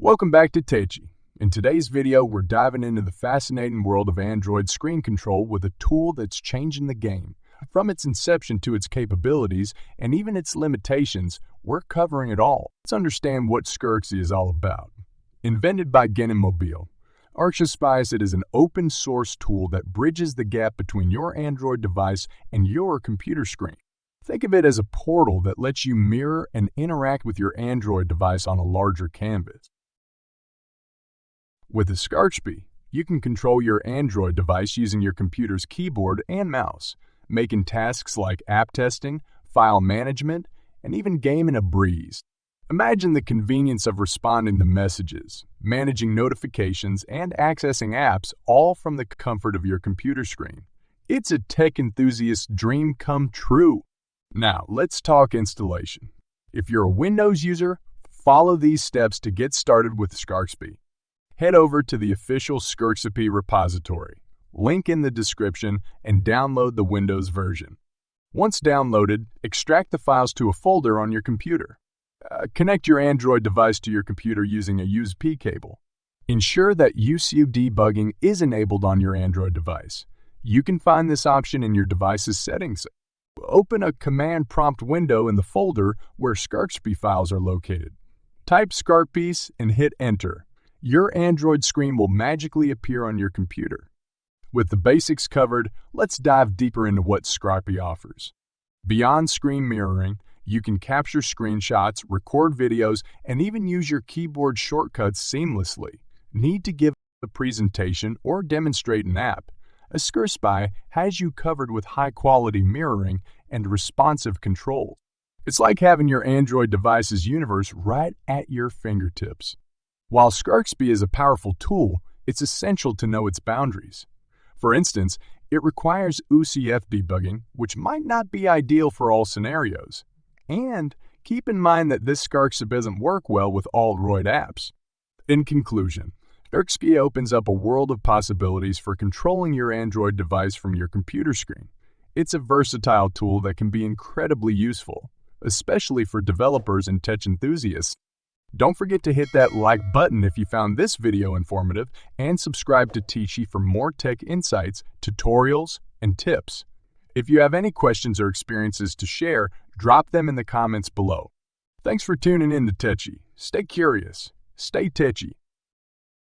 Welcome back to TECHI. In today's video, we're diving into the fascinating world of Android screen control with a tool that's changing the game. From its inception to its capabilities and even its limitations, we're covering it all. Let's understand what Scrcpy is all about. Invented by Mobile, Scrcpy is an open-source tool that bridges the gap between your Android device and your computer screen. Think of it as a portal that lets you mirror and interact with your Android device on a larger canvas. With the Scrcpy, you can control your Android device using your computer's keyboard and mouse, making tasks like app testing, file management, and even gaming a breeze. Imagine the convenience of responding to messages, managing notifications, and accessing apps all from the comfort of your computer screen. It's a tech enthusiast's dream come true. Now, let's talk installation. If you're a Windows user, follow these steps to get started with Scrcpy. Head over to the official Scrcpy repository, link in the description, and download the Windows version. Once downloaded, extract the files to a folder on your computer. Connect your Android device to your computer using a USB cable. Ensure that UCU debugging is enabled on your Android device. You can find this option in your device's settings. Open a command prompt window in the folder where Scrcpy files are located. Type Scrcpy and hit Enter. Your Android screen will magically appear on your computer. With the basics covered, let's dive deeper into what Scrcpy offers. Beyond screen mirroring, you can capture screenshots, record videos, and even use your keyboard shortcuts seamlessly. Need to give a presentation or demonstrate an app? Scrcpy has you covered with high-quality mirroring and responsive controls. It's like having your Android device's universe right at your fingertips. While Scrcpy is a powerful tool, it's essential to know its boundaries. For instance, it requires UCF debugging, which might not be ideal for all scenarios. And keep in mind that this Scrcpy doesn't work well with all Android apps. In conclusion, Scrcpy opens up a world of possibilities for controlling your Android device from your computer screen. It's a versatile tool that can be incredibly useful, especially for developers and tech enthusiasts. Don't forget to hit that like button if you found this video informative and subscribe to TECHI for more tech insights, tutorials, and tips. If you have any questions or experiences to share, drop them in the comments below. Thanks for tuning in to TECHI. Stay curious, stay TECHI.